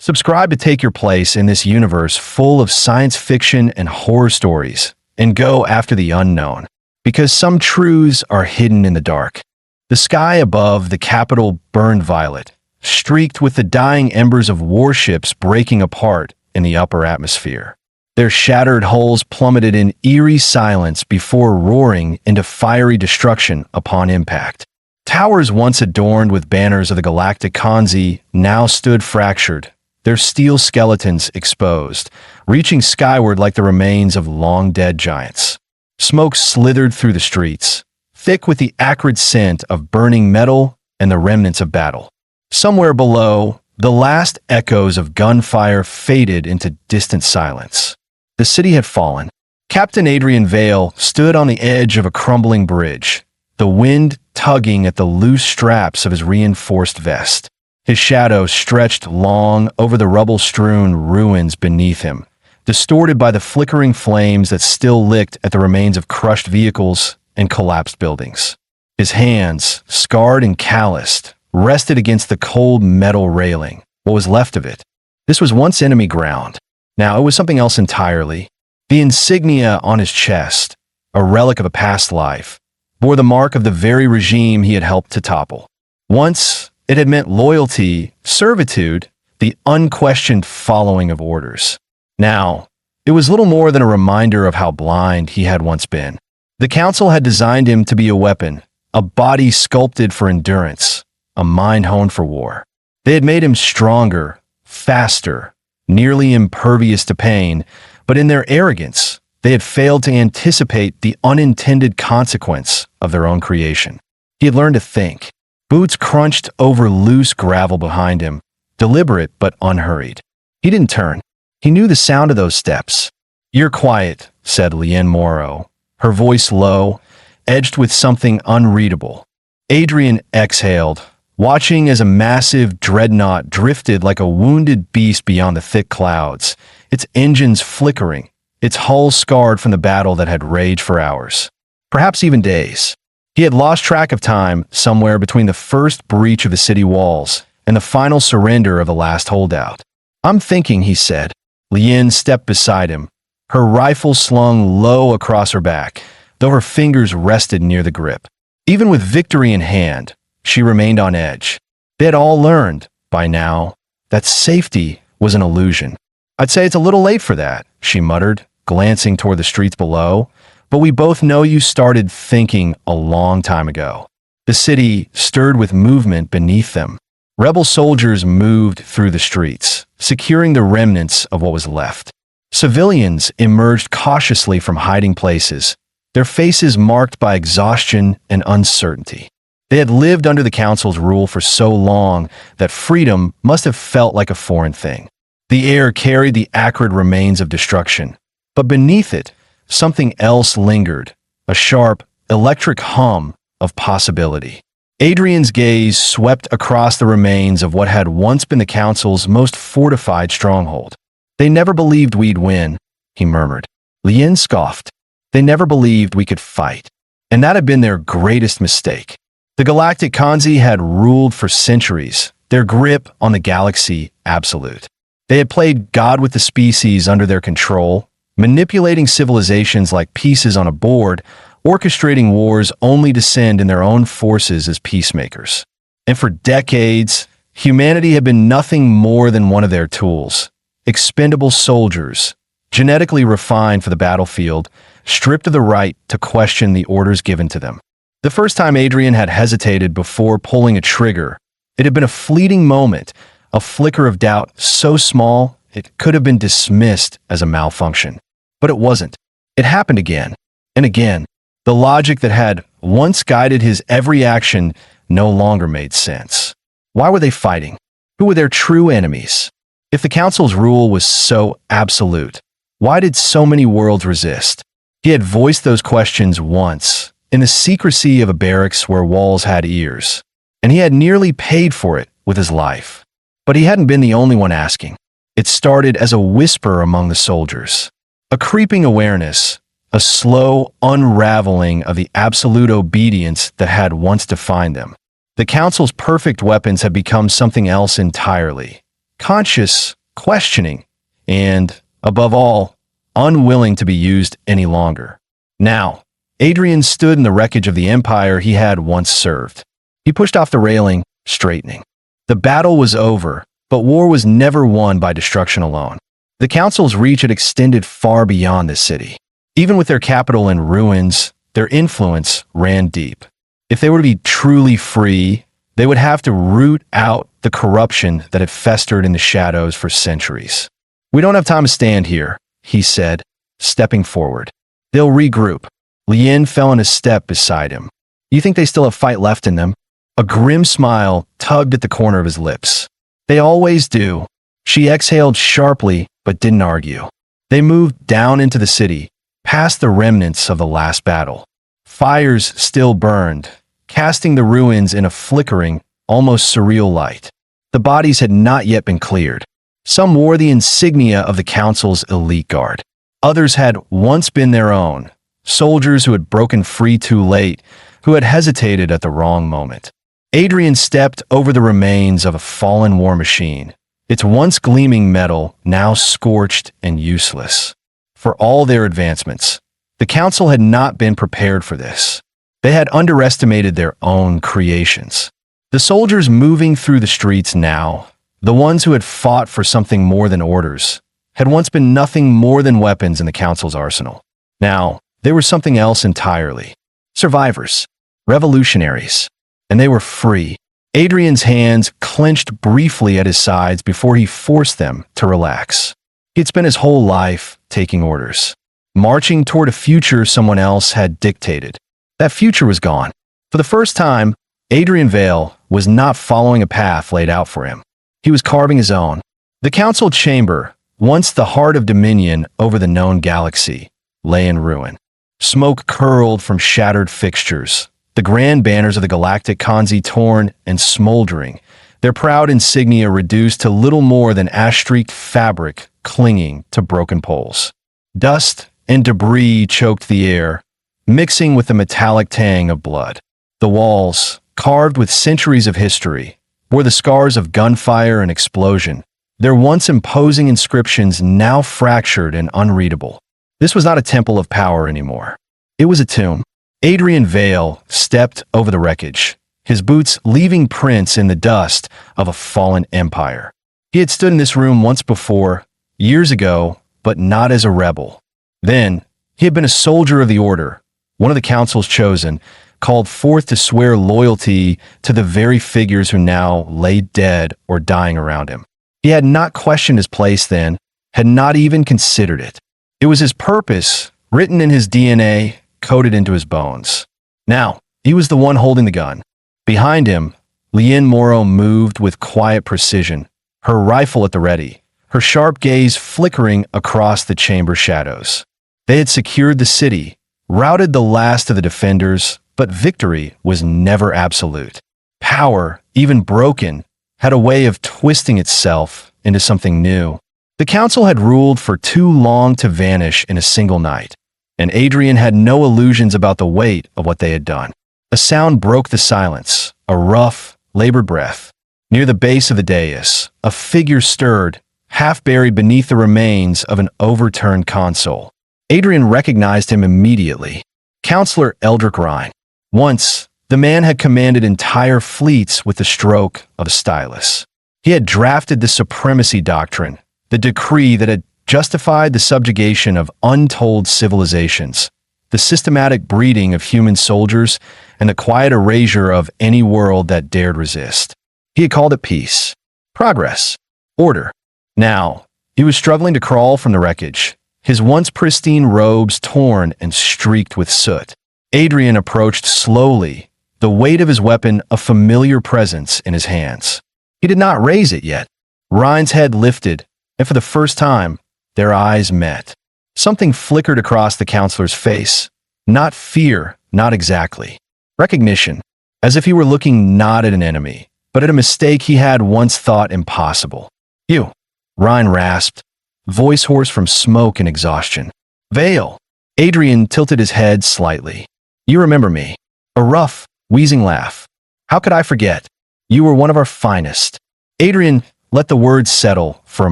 Subscribe to take your place in this universe full of science fiction and horror stories, and go after the unknown, because some truths are hidden in the dark. The sky above the capital burned violet, streaked with the dying embers of warships breaking apart in the upper atmosphere. Their shattered hulls plummeted in eerie silence before roaring into fiery destruction upon impact. Towers once adorned with banners of the Galactic Kanzi now stood fractured, their steel skeletons exposed, reaching skyward like the remains of long-dead giants. Smoke slithered through the streets, thick with the acrid scent of burning metal and the remnants of battle. Somewhere below, the last echoes of gunfire faded into distant silence. The city had fallen. Captain Adrian Vale stood on the edge of a crumbling bridge, the wind tugging at the loose straps of his reinforced vest. His shadow stretched long over the rubble-strewn ruins beneath him, distorted by the flickering flames that still licked at the remains of crushed vehicles and collapsed buildings. His hands, scarred and calloused, rested against the cold metal railing, what was left of it. This was once enemy ground. Now it was something else entirely. The insignia on his chest, a relic of a past life, bore the mark of the very regime he had helped to topple. Once, it had meant loyalty, servitude, the unquestioned following of orders. Now, it was little more than a reminder of how blind he had once been. The Council had designed him to be a weapon, a body sculpted for endurance, a mind honed for war. They had made him stronger, faster, nearly impervious to pain, but in their arrogance, they had failed to anticipate the unintended consequence of their own creation. He had learned to think. Boots crunched over loose gravel behind him, deliberate but unhurried. He didn't turn. He knew the sound of those steps. "You're quiet," said Leanne Morrow, her voice low, edged with something unreadable. Adrian exhaled, watching as a massive dreadnought drifted like a wounded beast beyond the thick clouds, its engines flickering, its hull scarred from the battle that had raged for hours, perhaps even days. He had lost track of time somewhere between the first breach of the city walls and the final surrender of the last holdout. "I'm thinking," he said. Leanne stepped beside him, her rifle slung low across her back, though her fingers rested near the grip. Even with victory in hand, she remained on edge. They had all learned, by now, that safety was an illusion. "I'd say it's a little late for that," she muttered, glancing toward the streets below, "but we both know you started thinking a long time ago." The city stirred with movement beneath them. Rebel soldiers moved through the streets, securing the remnants of what was left. Civilians emerged cautiously from hiding places, their faces marked by exhaustion and uncertainty. They had lived under the Council's rule for so long that freedom must have felt like a foreign thing. The air carried the acrid remains of destruction, but beneath it, something else lingered, a sharp, electric hum of possibility. Adrian's gaze swept across the remains of what had once been the Council's most fortified stronghold. "They never believed we'd win," he murmured. Leanne scoffed. "They never believed we could fight. And that had been their greatest mistake." The Galactic Kanzi had ruled for centuries, their grip on the galaxy absolute. They had played God with the species under their control, manipulating civilizations like pieces on a board, orchestrating wars only to send in their own forces as peacemakers. And for decades, humanity had been nothing more than one of their tools, expendable soldiers, genetically refined for the battlefield, stripped of the right to question the orders given to them. The first time Adrian had hesitated before pulling a trigger, it had been a fleeting moment, a flicker of doubt so small it could have been dismissed as a malfunction. But it wasn't. It happened again and again. The logic that had once guided his every action no longer made sense. Why were they fighting? Who were their true enemies? If the Council's rule was so absolute, why did so many worlds resist? He had voiced those questions once, in the secrecy of a barracks where walls had ears, and he had nearly paid for it with his life. But he hadn't been the only one asking. It started as a whisper among the soldiers, a creeping awareness, a slow unraveling of the absolute obedience that had once defined them. The Council's perfect weapons had become something else entirely, conscious, questioning, and, above all, unwilling to be used any longer. Now, Adrian stood in the wreckage of the empire he had once served. He pushed off the railing, straightening. The battle was over, but war was never won by destruction alone. The council's reach had extended far beyond this city. Even with their capital in ruins, their influence ran deep. If they were to be truly free, they would have to root out the corruption that had festered in the shadows for centuries. "We don't have time to stand here," he said, stepping forward. "They'll regroup." Lien fell in a step beside him. "You think they still have fight left in them?" A grim smile tugged at the corner of his lips. "They always do." She exhaled sharply, but didn't argue. They moved down into the city, past the remnants of the last battle. Fires still burned, casting the ruins in a flickering, almost surreal light. The bodies had not yet been cleared. Some wore the insignia of the council's elite guard. Others had once been their own, soldiers who had broken free too late, who had hesitated at the wrong moment. Adrian stepped over the remains of a fallen war machine, its once gleaming metal now scorched and useless. For all their advancements, the council had not been prepared for this. They had underestimated their own creations. The soldiers moving through the streets now, the ones who had fought for something more than orders, had once been nothing more than weapons in the council's arsenal. Now, they were something else entirely. Survivors, revolutionaries, and they were free. Adrian's hands clenched briefly at his sides before he forced them to relax. He had spent his whole life taking orders, marching toward a future someone else had dictated. That future was gone. For the first time, Adrian Vale was not following a path laid out for him. He was carving his own. The council chamber, once the heart of dominion over the known galaxy, lay in ruin. Smoke curled from shattered fixtures, the grand banners of the Galactic Kanzi torn and smoldering, their proud insignia reduced to little more than ash-streaked fabric clinging to broken poles. Dust and debris choked the air, mixing with the metallic tang of blood. The walls, carved with centuries of history, bore the scars of gunfire and explosion, their once imposing inscriptions now fractured and unreadable. This was not a temple of power anymore. It was a tomb. Adrian Vale stepped over the wreckage, his boots leaving prints in the dust of a fallen empire. He had stood in this room once before, years ago, but not as a rebel. Then, he had been a soldier of the Order, one of the council's chosen, called forth to swear loyalty to the very figures who now lay dead or dying around him. He had not questioned his place then, had not even considered it. It was his purpose, written in his DNA, coded into his bones. Now, he was the one holding the gun. Behind him, Lien Morrow moved with quiet precision, her rifle at the ready, her sharp gaze flickering across the chamber shadows. They had secured the city, routed the last of the defenders, but victory was never absolute. Power, even broken, had a way of twisting itself into something new. The council had ruled for too long to vanish in a single night, and Adrian had no illusions about the weight of what they had done. A sound broke the silence, a rough, labored breath. Near the base of the dais, a figure stirred, half buried beneath the remains of an overturned console. Adrian recognized him immediately. Counselor Eldrick Rhine. Once, the man had commanded entire fleets with the stroke of a stylus. He had drafted the supremacy doctrine, the decree that had justified the subjugation of untold civilizations, the systematic breeding of human soldiers, and the quiet erasure of any world that dared resist. He had called it peace, progress, order. Now, he was struggling to crawl from the wreckage, his once pristine robes torn and streaked with soot. Adrian approached slowly, the weight of his weapon a familiar presence in his hands. He did not raise it yet. Rhine's head lifted, and for the first time, their eyes met. Something flickered across the counselor's face. Not fear, not exactly. Recognition, as if he were looking not at an enemy, but at a mistake he had once thought impossible. "You," Rhine rasped, voice hoarse from smoke and exhaustion. "Vale." Adrian tilted his head slightly. "You remember me." A rough, wheezing laugh. "How could I forget? You were one of our finest." Adrian, let the words settle for a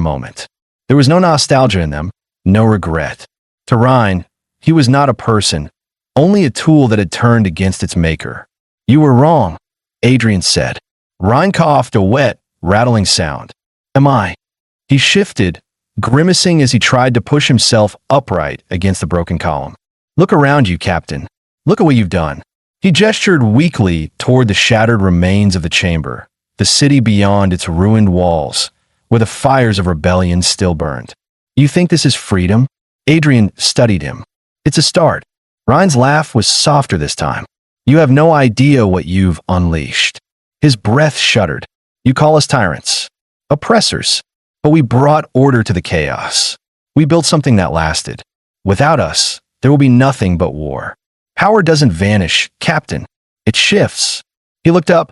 moment. There was no nostalgia in them, no regret. To Ryan, he was not a person, only a tool that had turned against its maker. "You were wrong," Adrian said. Ryan coughed a wet, rattling sound. "Am I?" He shifted, grimacing as he tried to push himself upright against the broken column. "Look around you, Captain. Look at what you've done." He gestured weakly toward the shattered remains of the chamber, the city beyond its ruined walls, where the fires of rebellion still burned. "You think this is freedom?" Adrian studied him. "It's a start." Ryan's laugh was softer this time. "You have no idea what you've unleashed." His breath shuddered. "You call us tyrants, oppressors, but we brought order to the chaos. We built something that lasted. Without us, there will be nothing but war. Power doesn't vanish, Captain. It shifts." He looked up,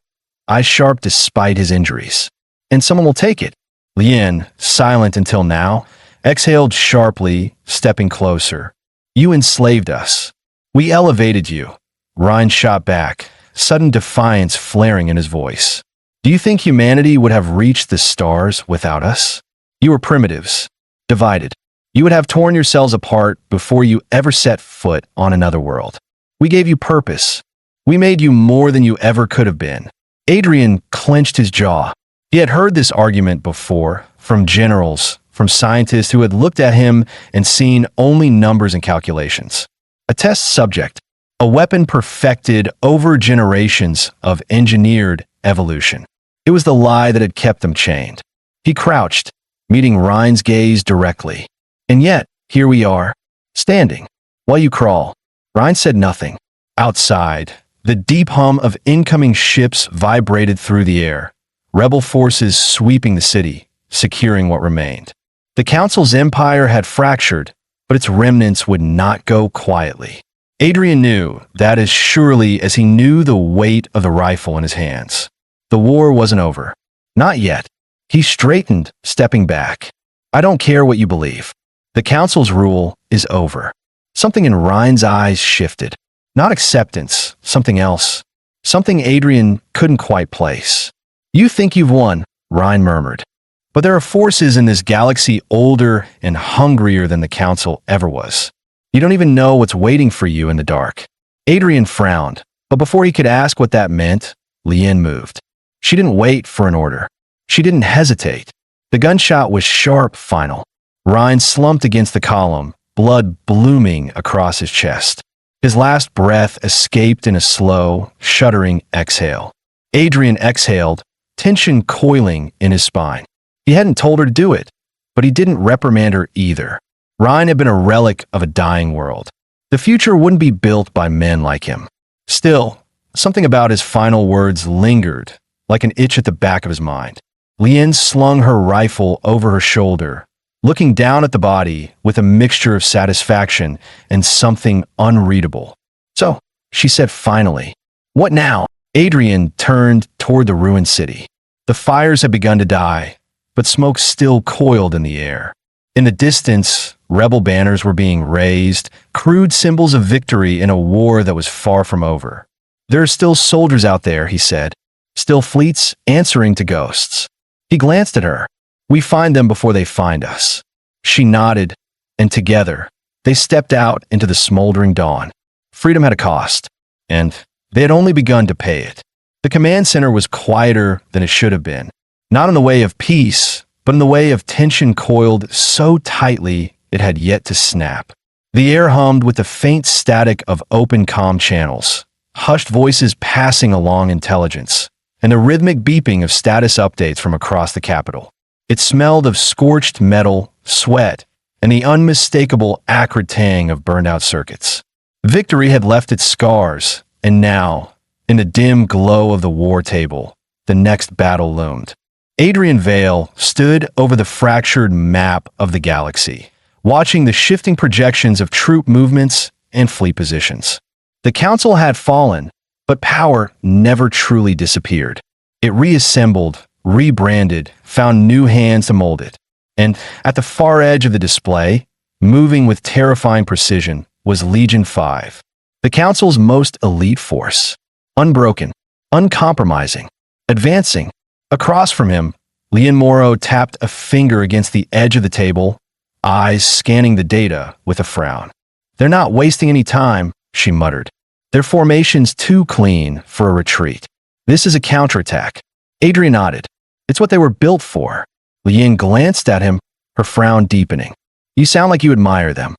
eyes sharp despite his injuries. "And someone will take it." Lien, silent until now, exhaled sharply, stepping closer. "You enslaved us. We elevated you." Ryan shot back, sudden defiance flaring in his voice. "Do you think humanity would have reached the stars without us? You were primitives, divided. You would have torn yourselves apart before you ever set foot on another world. We gave you purpose. We made you more than you ever could have been." Adrian clenched his jaw. He had heard this argument before, from generals, from scientists who had looked at him and seen only numbers and calculations. A test subject, a weapon perfected over generations of engineered evolution. It was the lie that had kept them chained. He crouched, meeting Ryan's gaze directly. "And yet, here we are, standing, while you crawl." Ryan said nothing. Outside, the deep hum of incoming ships vibrated through the air, rebel forces sweeping the city, securing what remained. The Council's empire had fractured, but its remnants would not go quietly. Adrian knew that as surely as he knew the weight of the rifle in his hands. The war wasn't over. Not yet. He straightened, stepping back. "I don't care what you believe. The Council's rule is over." Something in Ryan's eyes shifted. Not acceptance, something else. Something Adrian couldn't quite place. "You think you've won," Ryan murmured. "But there are forces in this galaxy older and hungrier than the Council ever was. You don't even know what's waiting for you in the dark." Adrian frowned, but before he could ask what that meant, Lien moved. She didn't wait for an order. She didn't hesitate. The gunshot was sharp, final. Ryan slumped against the column, blood blooming across his chest. His last breath escaped in a slow, shuddering exhale. Adrian exhaled, tension coiling in his spine. He hadn't told her to do it, but he didn't reprimand her either. Ryan had been a relic of a dying world. The future wouldn't be built by men like him. Still, something about his final words lingered, like an itch at the back of his mind. Lien slung her rifle over her shoulder, looking down at the body with a mixture of satisfaction and something unreadable. "So," she said finally, "what now?" Adrian turned toward the ruined city. The fires had begun to die, but smoke still coiled in the air. In the distance, rebel banners were being raised, crude symbols of victory in a war that was far from over. "There are still soldiers out there," he said. "Still fleets answering to ghosts." He glanced at her. "We find them before they find us." She nodded, and together, they stepped out into the smoldering dawn. Freedom had a cost, and they had only begun to pay it. The command center was quieter than it should have been, not in the way of peace, but in the way of tension coiled so tightly it had yet to snap. The air hummed with the faint static of open comm channels, hushed voices passing along intelligence, and the rhythmic beeping of status updates from across the capital. It smelled of scorched metal, sweat, and the unmistakable acrid tang of burned-out circuits. Victory had left its scars, and now, in the dim glow of the war table, the next battle loomed. Adrian Vale stood over the fractured map of the galaxy, watching the shifting projections of troop movements and fleet positions. The Council had fallen, but power never truly disappeared. It reassembled, rebranded, found new hands to mold it. And at the far edge of the display, moving with terrifying precision, was Legion 5, the Council's most elite force. Unbroken, uncompromising, advancing. Across from him, Lien Morrow tapped a finger against the edge of the table, eyes scanning the data with a frown. They're not wasting any time, she muttered. Their formation's too clean for a retreat. This is a counterattack. Adrian nodded. It's what they were built for. Lien glanced at him, her frown deepening. You sound like you admire them.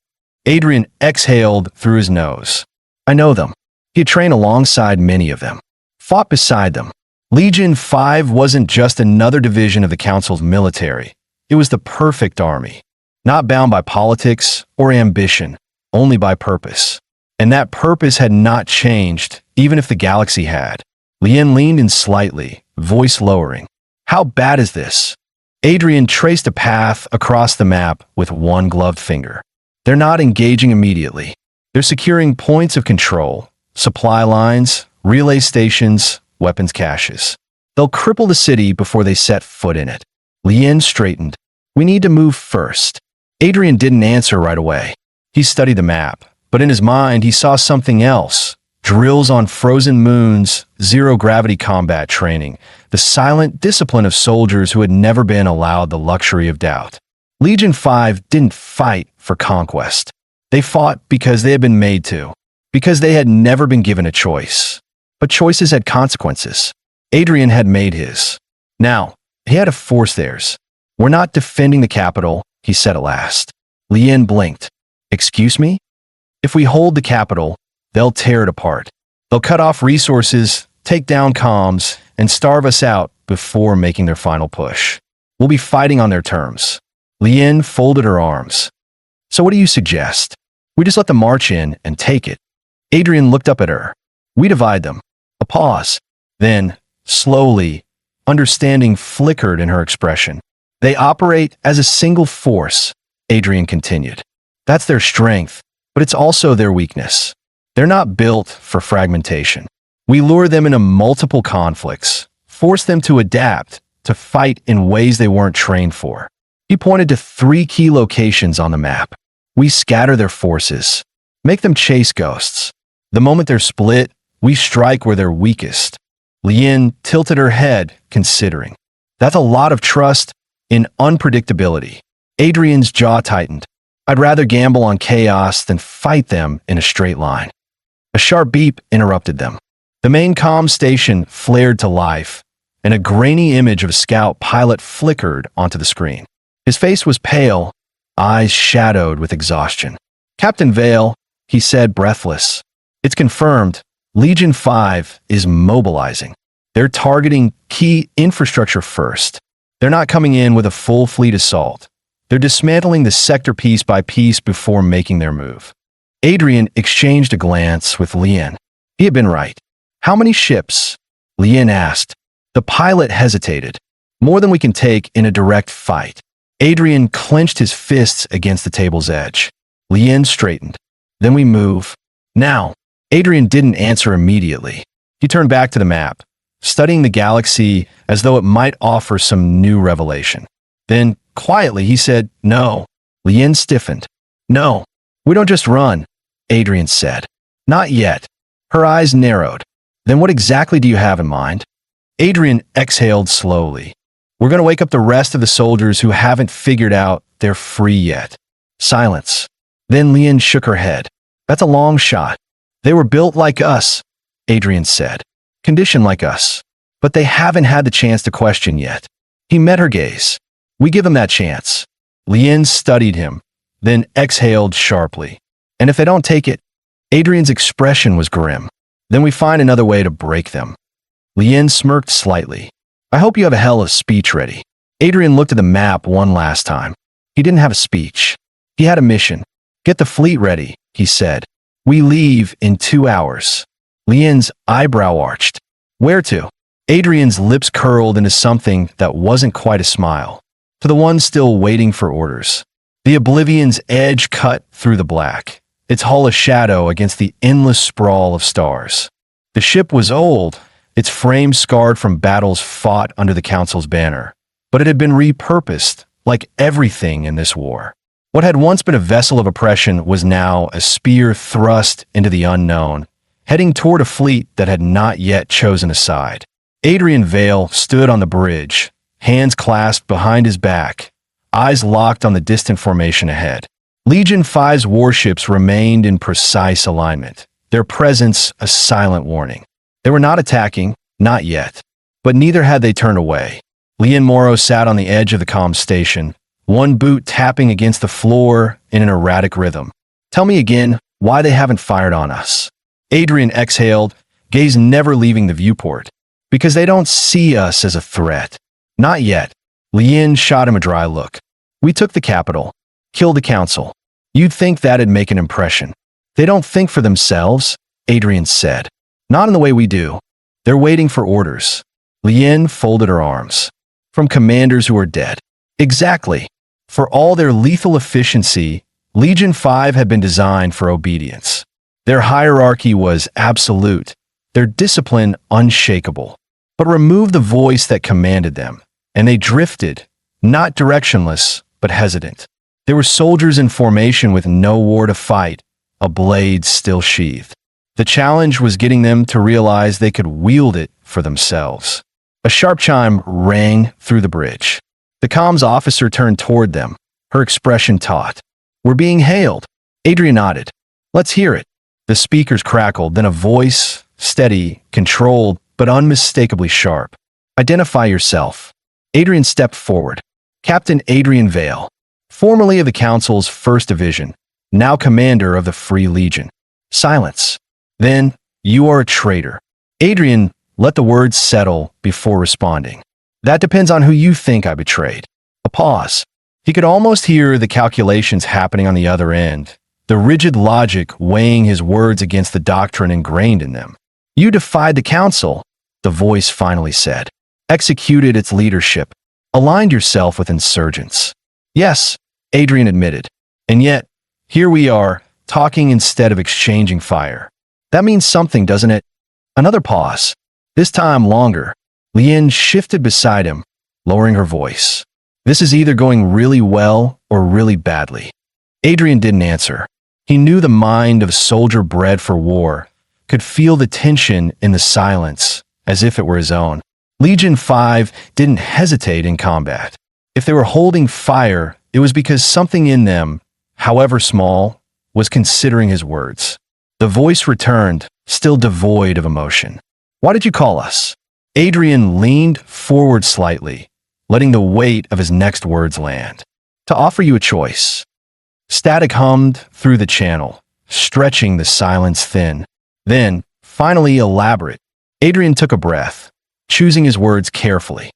Adrian exhaled through his nose. I know them. He had trained alongside many of them. Fought beside them. Legion 5 wasn't just another division of the Council's military. It was the perfect army. Not bound by politics or ambition, only by purpose. And that purpose had not changed, even if the galaxy had. Lien leaned in slightly, voice lowering. How bad is this? Adrian traced a path across the map with one gloved finger. They're not engaging immediately. They're securing points of control, supply lines, relay stations, weapons caches. They'll cripple the city before they set foot in it. Lien straightened. We need to move first. Adrian didn't answer right away. He studied the map, but in his mind he saw something else. Drills on frozen moons, zero-gravity combat training, the silent discipline of soldiers who had never been allowed the luxury of doubt. Legion 5 didn't fight for conquest. They fought because they had been made to, because they had never been given a choice. But choices had consequences. Adrian had made his. Now, he had to force theirs. We're not defending the capital, he said at last. Lien blinked. Excuse me? If we hold the capital, they'll tear it apart. They'll cut off resources, take down comms, and starve us out before making their final push. We'll be fighting on their terms. Lien folded her arms. So what do you suggest? We just let them march in and take it. Adrian looked up at her. We divide them. A pause. Then, slowly, understanding flickered in her expression. They operate as a single force, Adrian continued. That's their strength, but it's also their weakness. They're not built for fragmentation. We lure them into multiple conflicts, force them to adapt, to fight in ways they weren't trained for. He pointed to 3 key locations on the map. We scatter their forces, make them chase ghosts. The moment they're split, we strike where they're weakest. Lien tilted her head, considering. That's a lot of trust in unpredictability. Adrian's jaw tightened. I'd rather gamble on chaos than fight them in a straight line. A sharp beep interrupted them. The main comm station flared to life, and a grainy image of a scout pilot flickered onto the screen. His face was pale, eyes shadowed with exhaustion. Captain Vale, he said, breathless. It's confirmed. Legion 5 is mobilizing. They're targeting key infrastructure first. They're not coming in with a full fleet assault. They're dismantling the sector piece by piece before making their move. Adrian exchanged a glance with Lien. He had been right. How many ships? Lien asked. The pilot hesitated. More than we can take in a direct fight. Adrian clenched his fists against the table's edge. Lien straightened. Then we move. Now. Adrian didn't answer immediately. He turned back to the map, studying the galaxy as though it might offer some new revelation. Then, quietly, he said, No. Lien stiffened. No. We don't just run, Adrian said. Not yet. Her eyes narrowed. Then what exactly do you have in mind? Adrian exhaled slowly. We're going to wake up the rest of the soldiers who haven't figured out they're free yet. Silence. Then Lien shook her head. That's a long shot. They were built like us, Adrian said. Conditioned like us. But they haven't had the chance to question yet. He met her gaze. We give them that chance. Lien studied him, then exhaled sharply. And if they don't take it, Adrian's expression was grim. Then we find another way to break them. Lien smirked slightly. I hope you have a hell of a speech ready. Adrian looked at the map one last time. He didn't have a speech. He had a mission. Get the fleet ready, he said. We leave in 2 hours. Lien's eyebrow arched. Where to? Adrian's lips curled into something that wasn't quite a smile. To the one still waiting for orders. The Oblivion's edge cut through the black, its hull a shadow against the endless sprawl of stars. The ship was old, its frame scarred from battles fought under the Council's banner, but it had been repurposed, like everything in this war. What had once been a vessel of oppression was now a spear thrust into the unknown, heading toward a fleet that had not yet chosen a side. Adrian Vale stood on the bridge, hands clasped behind his back, eyes locked on the distant formation ahead. Legion 5's warships remained in precise alignment, their presence a silent warning. They were not attacking, not yet, but neither had they turned away. Leon Morrow sat on the edge of the comm station, one boot tapping against the floor in an erratic rhythm. Tell me again why they haven't fired on us. Adrian exhaled, gaze never leaving the viewport. Because they don't see us as a threat. Not yet. Lien shot him a dry look. We took the capital, killed the council. You'd think that'd make an impression. They don't think for themselves, Adrian said. Not in the way we do. They're waiting for orders. Lien folded her arms. From commanders who are dead. Exactly. For all their lethal efficiency, Legion 5 had been designed for obedience. Their hierarchy was absolute, their discipline unshakable. But remove the voice that commanded them, and they drifted, not directionless, but hesitant. They were soldiers in formation with no war to fight, a blade still sheathed. The challenge was getting them to realize they could wield it for themselves. A sharp chime rang through the bridge. The comms officer turned toward them, her expression taut. We're being hailed. Adrian nodded. Let's hear it. The speakers crackled, then a voice, steady, controlled, but unmistakably sharp. Identify yourself. Adrian stepped forward. Captain Adrian Vale, formerly of the Council's 1st Division, now commander of the Free Legion. Silence. Then, you are a traitor. Adrian let the words settle before responding. That depends on who you think I betrayed. A pause. He could almost hear the calculations happening on the other end, the rigid logic weighing his words against the doctrine ingrained in them. You defied the council, the voice finally said. Executed its leadership. Aligned yourself with insurgents. Yes, Adrian admitted. And yet, here we are, talking instead of exchanging fire. That means something, doesn't it? Another pause. This time longer. Lien shifted beside him, lowering her voice. This is either going really well or really badly. Adrian didn't answer. He knew the mind of a soldier bred for war, could feel the tension in the silence, as if it were his own. Legion 5 didn't hesitate in combat. If they were holding fire, it was because something in them, however small, was considering his words. The voice returned, still devoid of emotion. Why did you call us? Adrian leaned forward slightly, letting the weight of his next words land. To offer you a choice. Static hummed through the channel, stretching the silence thin. Then, finally elaborate. Adrian took a breath, choosing his words carefully.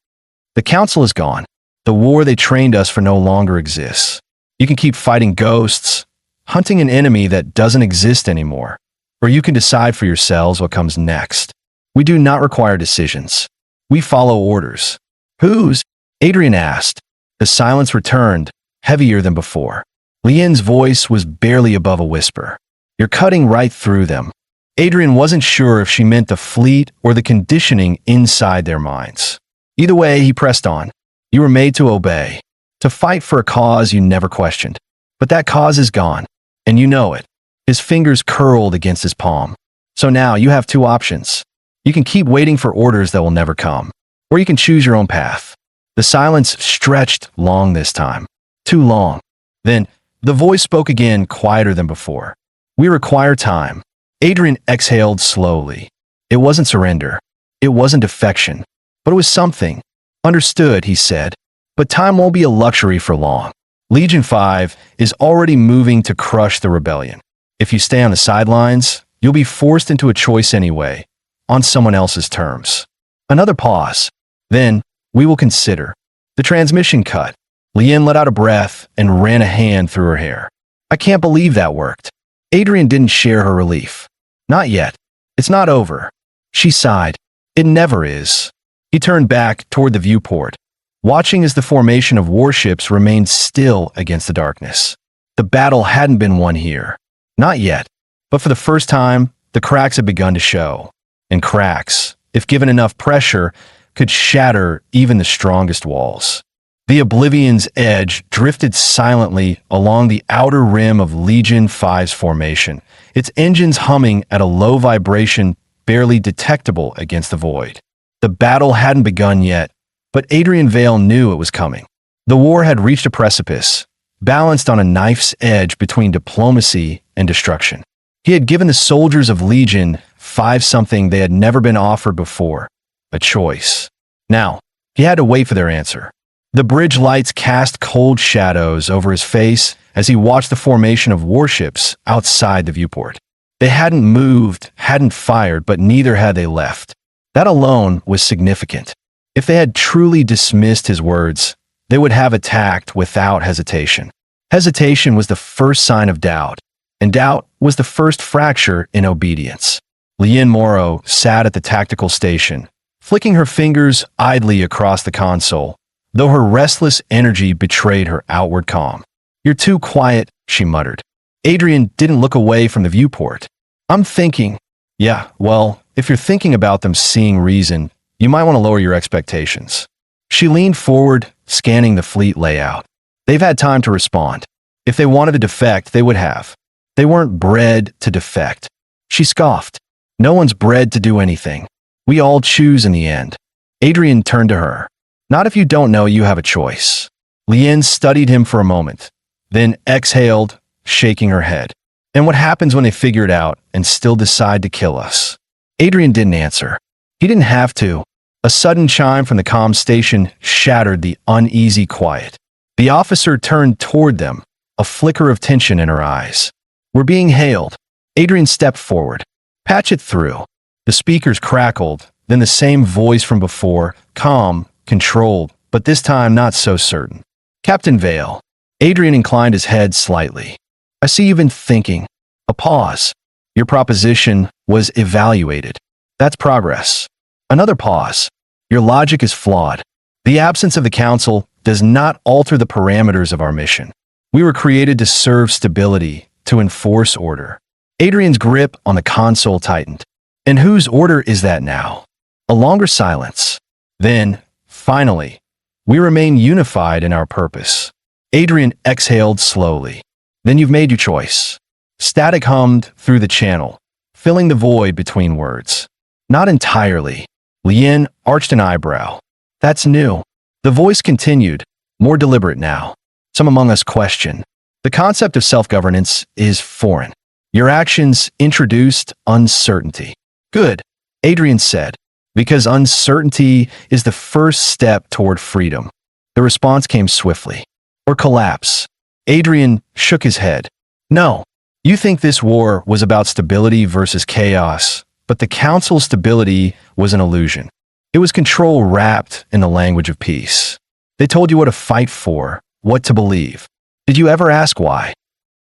The council is gone. The war they trained us for no longer exists. You can keep fighting ghosts, hunting an enemy that doesn't exist anymore, or you can decide for yourselves what comes next. We do not require decisions. We follow orders. Whose? Adrian asked. The silence returned, heavier than before. Lien's voice was barely above a whisper. You're cutting right through them. Adrian wasn't sure if she meant the fleet or the conditioning inside their minds. Either way, he pressed on. You were made to obey, to fight for a cause you never questioned. But that cause is gone, and you know it. His fingers curled against his palm. So now you have two options. You can keep waiting for orders that will never come, or you can choose your own path. The silence stretched long this time. Too long. Then, the voice spoke again, quieter than before. We require time. Adrian exhaled slowly. It wasn't surrender. It wasn't defection. But it was something. Understood, he said. But time won't be a luxury for long. Legion 5 is already moving to crush the rebellion. If you stay on the sidelines, you'll be forced into a choice anyway, on someone else's terms. Another pause. Then, we will consider. The transmission cut. Lien let out a breath and ran a hand through her hair. I can't believe that worked. Adrian didn't share her relief. Not yet. It's not over. She sighed. It never is. He turned back toward the viewport, watching as the formation of warships remained still against the darkness. The battle hadn't been won here. Not yet. But for the first time, the cracks had begun to show. And cracks, if given enough pressure, could shatter even the strongest walls. The Oblivion's edge drifted silently along the outer rim of Legion 5's formation, its engines humming at a low vibration barely detectable against the void. The battle hadn't begun yet, But Adrian Vale knew it was coming. The war had reached a precipice, balanced on a knife's edge between diplomacy and destruction. He had given the soldiers of Legion 5 something they had never been offered before, a choice. Now, he had to wait for their answer. The bridge lights cast cold shadows over his face as he watched the formation of warships outside the viewport. They hadn't moved, hadn't fired, but neither had they left. That alone was significant. If they had truly dismissed his words, they would have attacked without hesitation. Hesitation was the first sign of doubt, and doubt was the first fracture in obedience. Lien Morrow sat at the tactical station, flicking her fingers idly across the console, though her restless energy betrayed her outward calm. "You're too quiet," she muttered. Adrian didn't look away from the viewport. "I'm thinking." "Yeah, well, if you're thinking about them seeing reason, you might want to lower your expectations." She leaned forward, scanning the fleet layout. They've had time to respond. If they wanted to defect, they would have. They weren't bred to defect. She scoffed. "No one's bred to do anything. We all choose in the end." Adrian turned to her. "Not if you don't know you have a choice." Lien studied him for a moment, then exhaled, shaking her head. "And what happens when they figure it out and still decide to kill us?" Adrian didn't answer. He didn't have to. A sudden chime from the comm station shattered the uneasy quiet. The officer turned toward them, a flicker of tension in her eyes. "We're being hailed." Adrian stepped forward. "Patch it through." The speakers crackled, then the same voice from before, calm, controlled, but this time not so certain. "Captain Vale." Adrian inclined his head slightly. "I see you've been thinking." A pause. "Your proposition was evaluated." "That's progress." Another pause. "Your logic is flawed. The absence of the Council does not alter the parameters of our mission. We were created to serve stability, to enforce order." Adrian's grip on the console tightened. "And whose order is that now?" A longer silence. Then, finally, "We remain unified in our purpose." Adrian exhaled slowly. "Then you've made your choice." Static hummed through the channel, filling the void between words. "Not entirely." Lien arched an eyebrow. "That's new." The voice continued, more deliberate now. "Some among us question. The concept of self-governance is foreign. Your actions introduced uncertainty." "Good," Adrian said, "because uncertainty is the first step toward freedom." The response came swiftly. "Or collapse." Adrian shook his head. "No. You think this war was about stability versus chaos, but the Council's stability was an illusion. It was control wrapped in the language of peace. They told you what to fight for, what to believe. Did you ever ask why?"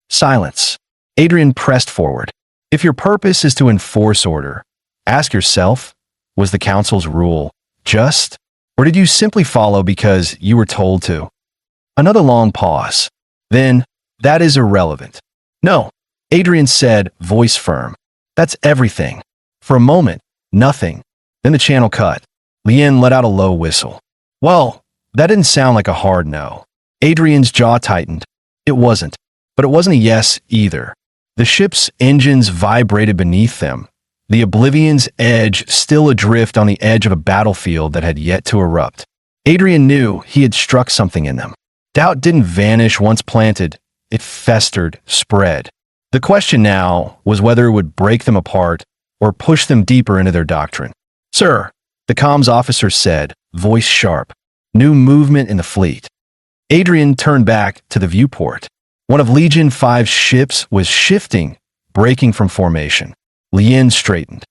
Silence. Adrian pressed forward. "If your purpose is to enforce order, ask yourself, was the Council's rule just? Or did you simply follow because you were told to?" Another long pause. Then, "That is irrelevant." "No," Adrian said, voice firm. "That's everything." For a moment, nothing. Then the channel cut. Lien let out a low whistle. "Well, that didn't sound like a hard no." Adrian's jaw tightened. It wasn't. But it wasn't a yes either. The ship's engines vibrated beneath them, the Oblivion's edge still adrift on the edge of a battlefield that had yet to erupt. Adrian knew he had struck something in them. Doubt didn't vanish once planted. It festered, spread. The question now was whether it would break them apart or push them deeper into their doctrine. "Sir," the comms officer said, voice sharp. "New movement in the fleet." Adrian turned back to the viewport. One of Legion 5's ships was shifting, breaking from formation. Lien straightened.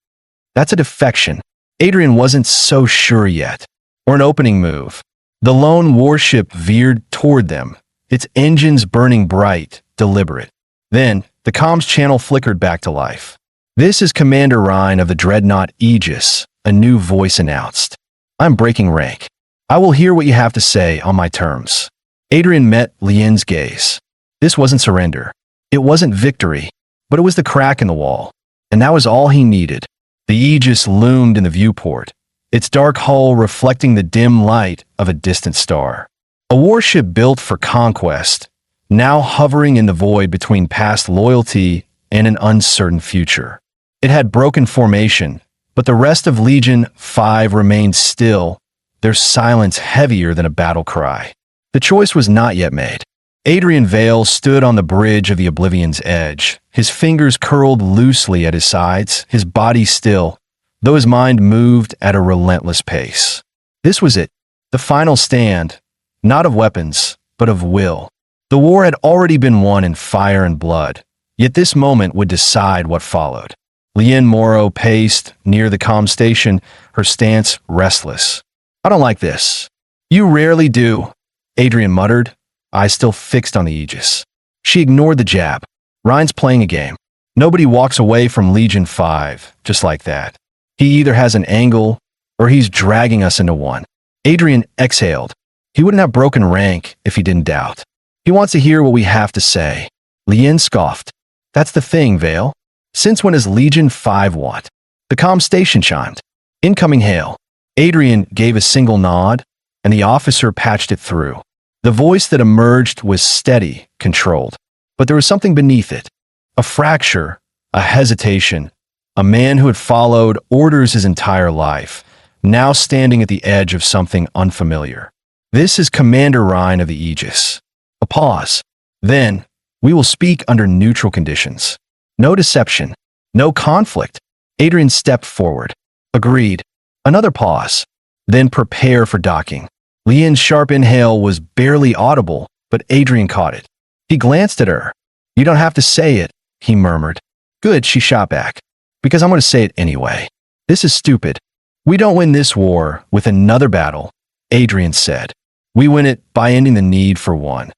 "That's a defection." Adrian wasn't so sure yet. "Or an opening move." The lone warship veered toward them, its engines burning bright, deliberate. Then, the comms channel flickered back to life. "This is Commander Ryan of the Dreadnought Aegis," a new voice announced. "I'm breaking rank. I will hear what you have to say on my terms." Adrian met Lien's gaze. This wasn't surrender. It wasn't victory, but it was the crack in the wall. And that was all he needed. The Aegis loomed in the viewport, its dark hull reflecting the dim light of a distant star. A warship built for conquest, now hovering in the void between past loyalty and an uncertain future. It had broken formation, but the rest of Legion 5 remained still, their silence heavier than a battle cry. The choice was not yet made. Adrian Vale stood on the bridge of the Oblivion's edge, his fingers curled loosely at his sides, his body still, though his mind moved at a relentless pace. This was it, the final stand, not of weapons, but of will. The war had already been won in fire and blood, yet this moment would decide what followed. Lien Morrow paced near the comm station, her stance restless. "I don't like this." "You rarely do," Adrian muttered, eyes still fixed on the Aegis. She ignored the jab. "Ryan's playing a game. Nobody walks away from Legion 5 just like that. He either has an angle, or he's dragging us into one." Adrian exhaled. He wouldn't have broken rank if he didn't doubt. "He wants to hear what we have to say." Lien scoffed. "That's the thing, Vale. Since when has Legion 5 want?" The comm station chimed. "Incoming hail." Adrian gave a single nod, and the officer patched it through. The voice that emerged was steady, controlled. But there was something beneath it. A fracture, a hesitation, a man who had followed orders his entire life, now standing at the edge of something unfamiliar. "This is Commander Ryan of the Aegis." A pause. Then, "We will speak under neutral conditions. No deception. No conflict." Adrian stepped forward. "Agreed." Another pause. Then, "Prepare for docking." Lien's sharp inhale was barely audible, but Adrian caught it. He glanced at her. "You don't have to say it," he murmured. "Good," she shot back. "Because I'm going to say it anyway. This is stupid. We don't win this war with another battle," Adrian said. "We win it by ending the need for one."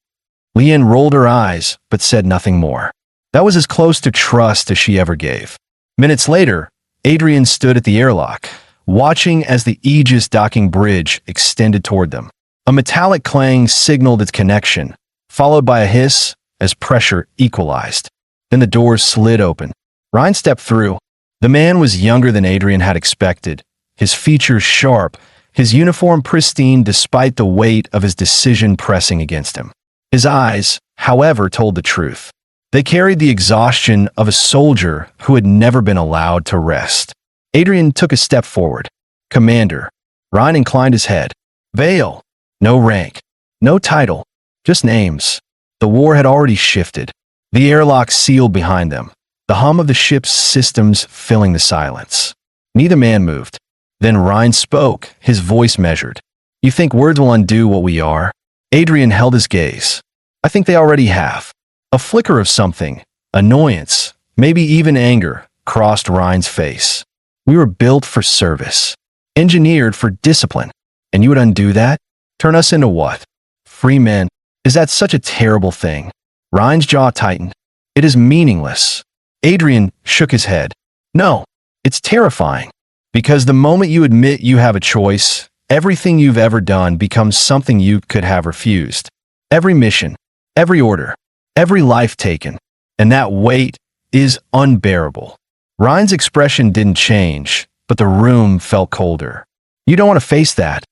Lien rolled her eyes, but said nothing more. That was as close to trust as she ever gave. Minutes later, Adrian stood at the airlock, watching as the Aegis docking bridge extended toward them. A metallic clang signaled its connection, followed by a hiss as pressure equalized. Then the doors slid open. Ryan stepped through. The man was younger than Adrian had expected, his features sharp, his uniform pristine despite the weight of his decision pressing against him. His eyes, however, told the truth. They carried the exhaustion of a soldier who had never been allowed to rest. Adrian took a step forward. "Commander." Ryan inclined his head. "Vale." No rank. No title. Just names. The war had already shifted. The airlock sealed behind them, the hum of the ship's systems filling the silence. Neither man moved. Then Ryan spoke, his voice measured. "You think words will undo what we are?" Adrian held his gaze. "I think they already have." A flicker of something, annoyance, maybe even anger, crossed Ryan's face. "We were built for service, engineered for discipline, and you would undo that? Turn us into what? Free men? Is that such a terrible thing?" Ryan's jaw tightened. "It is meaningless." Adrian shook his head. "No, it's terrifying. Because the moment you admit you have a choice, everything you've ever done becomes something you could have refused. Every mission, every order, every life taken. And that weight is unbearable." Ryan's expression didn't change, but the room felt colder. "You don't want to face that,"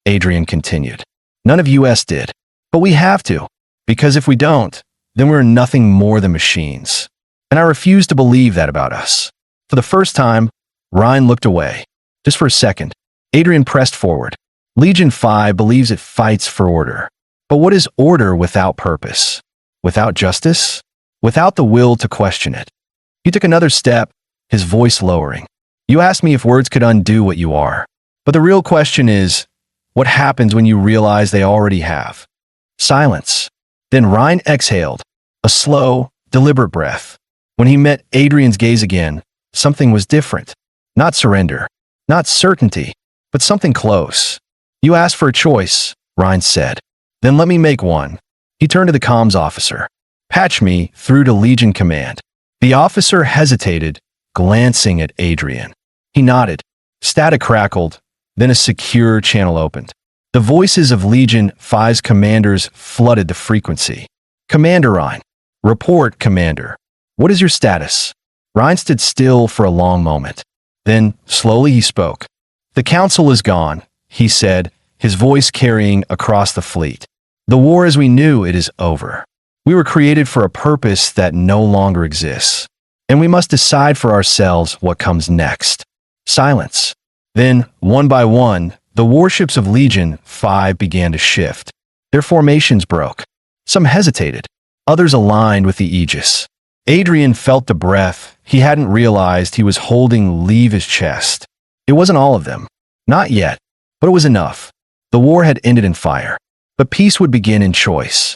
Adrian continued. "None of us did. But we have to. Because if we don't, then we're nothing more than machines. And I refuse to believe that about us." For the first time, Ryan looked away. Just for a second, Adrian pressed forward. "Legion 5 believes it fights for order. But what is order without purpose? Without justice? Without the will to question it?" He took another step, his voice lowering. "You asked me if words could undo what you are. But the real question is, what happens when you realize they already have?" Silence. Then Ryan exhaled, a slow, deliberate breath. When he met Adrian's gaze again, something was different. Not surrender, not certainty, but something close. "You asked for a choice," Ryan said. "Then let me make one." He turned to the comms officer. "Patch me through to Legion Command." The officer hesitated, glancing at Adrian. He nodded. Static crackled, then a secure channel opened. The voices of Legion 5's commanders flooded the frequency. "Commander Ryan." "Report, Commander. What is your status?" Ryan stood still for a long moment. Then, slowly he spoke. "The Council is gone," he said, his voice carrying across the fleet. "The war as we knew it is over. We were created for a purpose that no longer exists. And we must decide for ourselves what comes next." Silence. Then, one by one, The warships of Legion 5 began to shift. Their formations broke. Some hesitated. Others aligned with the Aegis. Adrian felt the breath he hadn't realized he was holding leave his chest. It wasn't all of them. Not yet. But it was enough. The war had ended in fire. But peace would begin in choice.